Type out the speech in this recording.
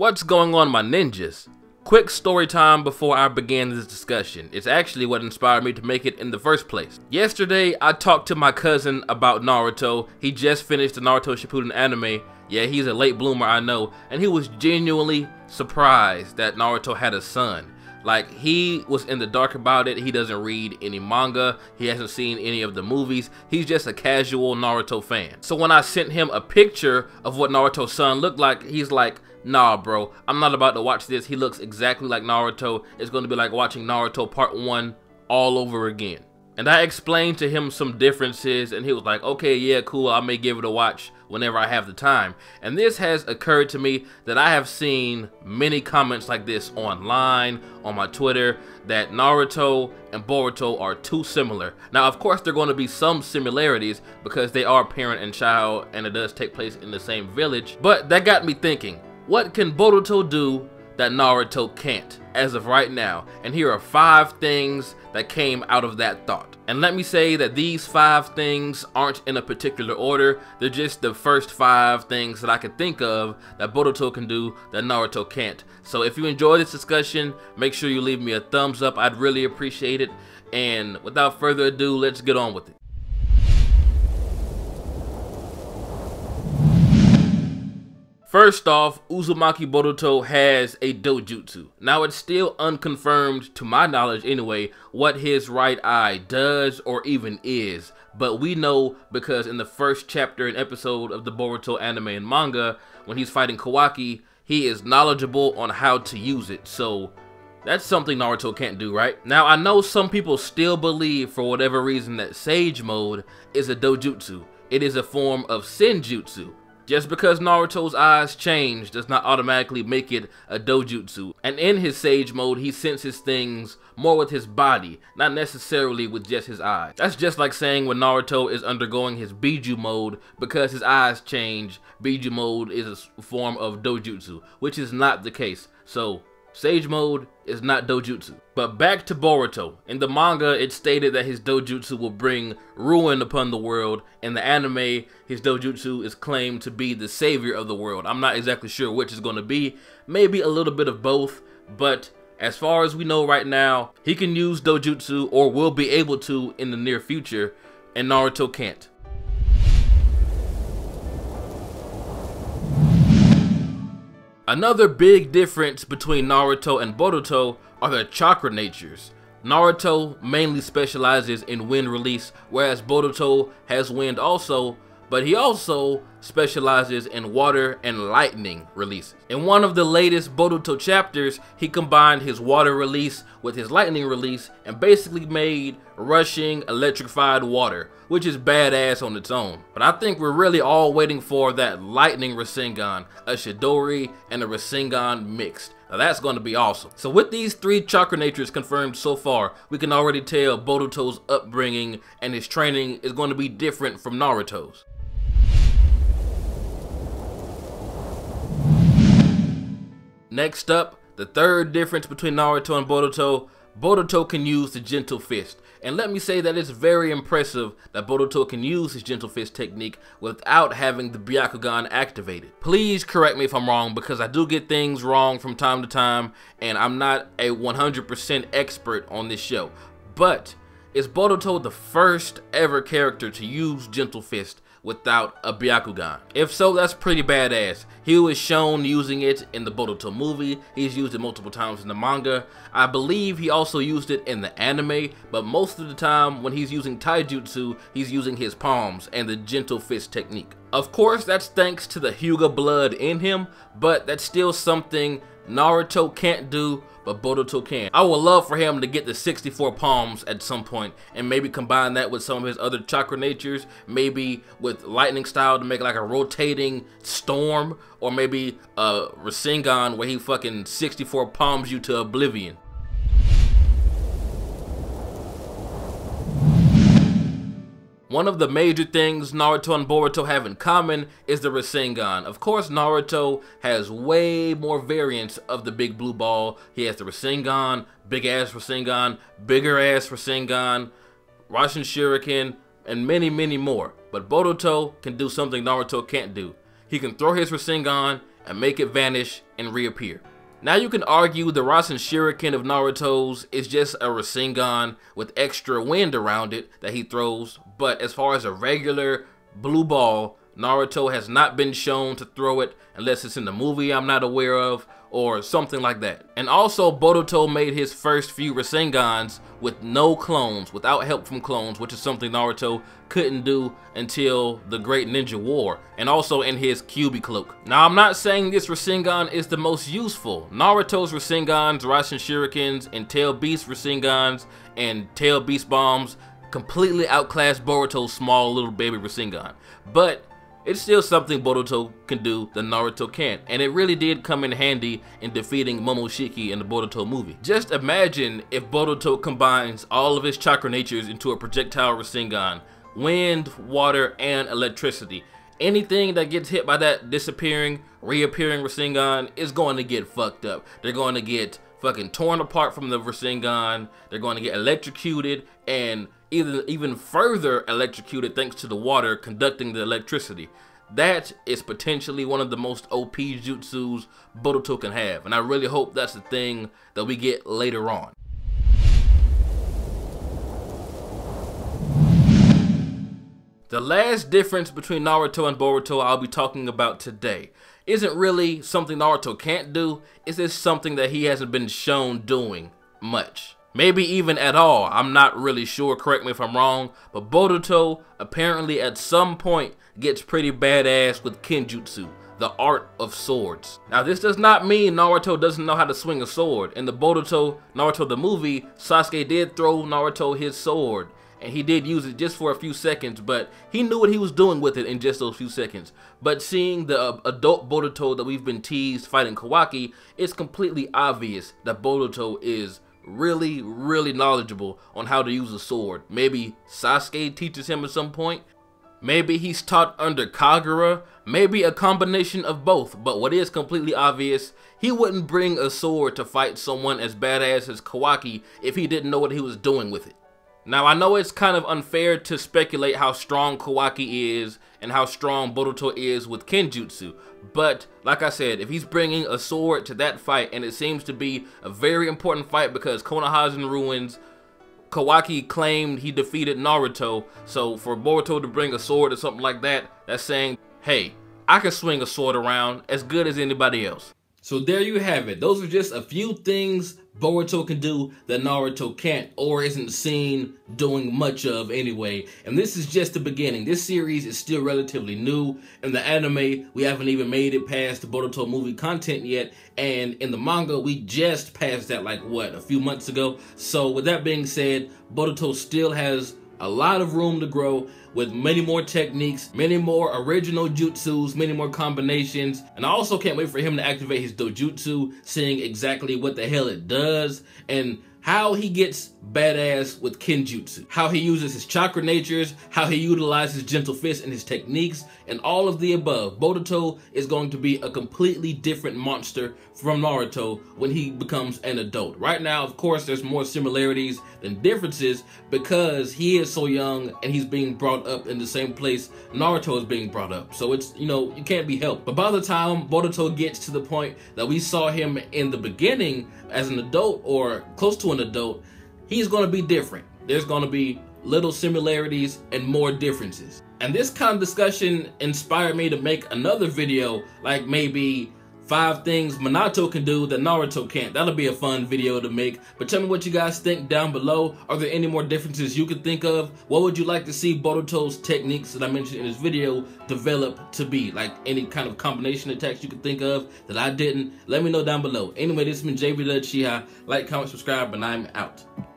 What's going on, my ninjas? Quick story time before I begin this discussion. It's actually what inspired me to make it in the first place. Yesterday, I talked to my cousin about Naruto. He just finished the Naruto Shippuden anime. Yeah, he's a late bloomer, I know. And he was genuinely surprised that Naruto had a son. Like, he was in the dark about it. He doesn't read any manga. He hasn't seen any of the movies. He's just a casual Naruto fan. So when I sent him a picture of what Naruto's son looked like, he's like, nah, bro, I'm not about to watch this. He looks exactly like Naruto. It's going to be like watching Naruto Part 1 all over again. And I explained to him some differences, and he was like, okay, yeah, cool, I may give it a watch whenever I have the time. And this has occurred to me that I have seen many comments like this online, on my Twitter, that Naruto and Boruto are too similar. Now, of course, there are going to be some similarities because they are parent and child, and it does take place in the same village. But that got me thinking, what can Boruto do that Naruto can't as of right now? And here are 5 things that came out of that thought. And let me say that these 5 things aren't in a particular order. They're just the first 5 things that I could think of that Boruto can do that Naruto can't. So if you enjoy this discussion, make sure you leave me a thumbs up. I'd really appreciate it. And without further ado, let's get on with it. First off, Uzumaki Boruto has a dojutsu. Now, it's still unconfirmed, to my knowledge anyway, what his right eye does or even is. But we know because in the first chapter and episode of the Boruto anime and manga, when he's fighting Kawaki, he is knowledgeable on how to use it. So that's something Naruto can't do, right? Now, I know some people still believe, for whatever reason, that Sage Mode is a dojutsu. It is a form of Senjutsu. Just because Naruto's eyes change does not automatically make it a dojutsu. And in his Sage Mode, he senses things more with his body, not necessarily with just his eyes. That's just like saying when Naruto is undergoing his Biju Mode, because his eyes change, Biju Mode is a form of dojutsu, which is not the case. So, Sage Mode is not dojutsu. But back to Boruto. In the manga, it stated that his dojutsu will bring ruin upon the world. In the anime, his dojutsu is claimed to be the savior of the world. I'm not exactly sure which is going to be. Maybe a little bit of both. But as far as we know right now, he can use dojutsu, or will be able to in the near future, and Naruto can't. Another big difference between Naruto and Boruto are their chakra natures. Naruto mainly specializes in wind release, whereas Boruto has wind also, but he also specializes in water and lightning releases. In one of the latest Boruto chapters, he combined his water release with his lightning release and basically made rushing electrified water, which is badass on its own. But I think we're really all waiting for that lightning Rasengan, a Chidori and a Rasengan mixed. Now that's going to be awesome. So with these 3 chakra natures confirmed so far, we can already tell Boruto's upbringing and his training is going to be different from Naruto's. Next up, the third difference between Naruto and Boruto. Boruto can use the Gentle Fist. And let me say that it's very impressive that Boruto can use his Gentle Fist technique without having the Byakugan activated. Please correct me if I'm wrong, because I do get things wrong from time to time, and I'm not a 100% expert on this show. But is Boruto the first ever character to use Gentle Fist without a Byakugan? If so, that's pretty badass. He was shown using it in the Boruto movie. He's used it multiple times in the manga. I believe he also used it in the anime, but most of the time when he's using taijutsu, he's using his palms and the Gentle Fist technique. Of course, that's thanks to the Hyuga blood in him, but that's still something Naruto can't do, but Boruto can. I would love for him to get the 64 palms at some point and maybe combine that with some of his other chakra natures, maybe with lightning style to make like a rotating storm, or maybe a Rasengan where he fucking 64 palms you to oblivion. One of the major things Naruto and Boruto have in common is the Rasengan. Of course, Naruto has way more variants of the big blue ball. He has the Rasengan, big ass Rasengan, bigger ass Rasengan, Rasen Shuriken, and many more. But Boruto can do something Naruto can't do. He can throw his Rasengan and make it vanish and reappear. Now you can argue the Rasen Shuriken of Naruto's is just a Rasengan with extra wind around it that he throws, but as far as a regular blue ball, Naruto has not been shown to throw it unless it's in the movie I'm not aware of or something like that. And also Boruto made his first few Rasengans with no clones, without help from clones, which is something Naruto couldn't do until the Great Ninja War, and also in his Kyuubi cloak. Now I'm not saying this Rasengan is the most useful. Naruto's Rasengans, Rasen Shurikens, and Tail Beast Rasengans, and Tail Beast Bombs completely outclass Boruto's small little baby Rasengan. But it's still something Boruto can do that Naruto can't, and it really did come in handy in defeating Momoshiki in the Boruto movie. Just imagine if Boruto combines all of his chakra natures into a projectile Rasengan, wind, water, and electricity. Anything that gets hit by that disappearing, reappearing Rasengan is going to get fucked up. They're going to get fucking torn apart from the Rasengan, they're going to get electrocuted, and even further electrocuted thanks to the water conducting the electricity. That is potentially one of the most OP jutsus Boruto can have, and I really hope that's the thing that we get later on. The last difference between Naruto and Boruto I'll be talking about today isn't really something Naruto can't do, it's just something that he hasn't been shown doing much. Maybe even at all, I'm not really sure, correct me if I'm wrong, but Boruto apparently at some point gets pretty badass with Kenjutsu, the art of swords. Now this does not mean Naruto doesn't know how to swing a sword. In the Naruto the movie, Sasuke did throw Naruto his sword, and he did use it just for a few seconds, but he knew what he was doing with it in just those few seconds. But seeing the adult Boruto that we've been teased fighting Kawaki, it's completely obvious that Boruto is really knowledgeable on how to use a sword. Maybe Sasuke teaches him at some point. Maybe he's taught under Kagura. Maybe a combination of both. But what is completely obvious, he wouldn't bring a sword to fight someone as badass as Kawaki if he didn't know what he was doing with it. Now I know it's kind of unfair to speculate how strong Kawaki is and how strong Boruto is with Kenjutsu, but like I said, if he's bringing a sword to that fight, and it seems to be a very important fight because Konohazan ruins, Kawaki claimed he defeated Naruto, so for Boruto to bring a sword or something like that, that's saying, hey, I can swing a sword around as good as anybody else. So there you have it. Those are just a few things Boruto can do that Naruto can't or isn't seen doing much of anyway. And this is just the beginning. This series is still relatively new. In the anime, we haven't even made it past the Boruto movie content yet. And in the manga, we just passed that like, what, a few months ago? So with that being said, Boruto still has a lot of room to grow with many more techniques, many more original jutsus, many more combinations. And I also can't wait for him to activate his dojutsu, seeing exactly what the hell it does and how he gets badass with Kenjutsu, how he uses his chakra natures, how he utilizes gentle fist and his techniques, and all of the above. Boruto is going to be a completely different monster from Naruto when he becomes an adult. Right now, of course, there's more similarities than differences because he is so young and he's being brought up in the same place Naruto is being brought up. So it's, you know, you can't be helped. But by the time Boruto gets to the point that we saw him in the beginning as an adult or close to an adult, he's going to be different. There's going to be little similarities and more differences. And this kind of discussion inspired me to make another video, like maybe 5 things Minato can do that Naruto can't. That'll be a fun video to make. But tell me what you guys think down below. Are there any more differences you could think of? What would you like to see Boruto's techniques that I mentioned in this video develop to be? Like any kind of combination attacks you could think of that I didn't? Let me know down below. Anyway, this has been JB Uchiha. Like, comment, subscribe, and I'm out.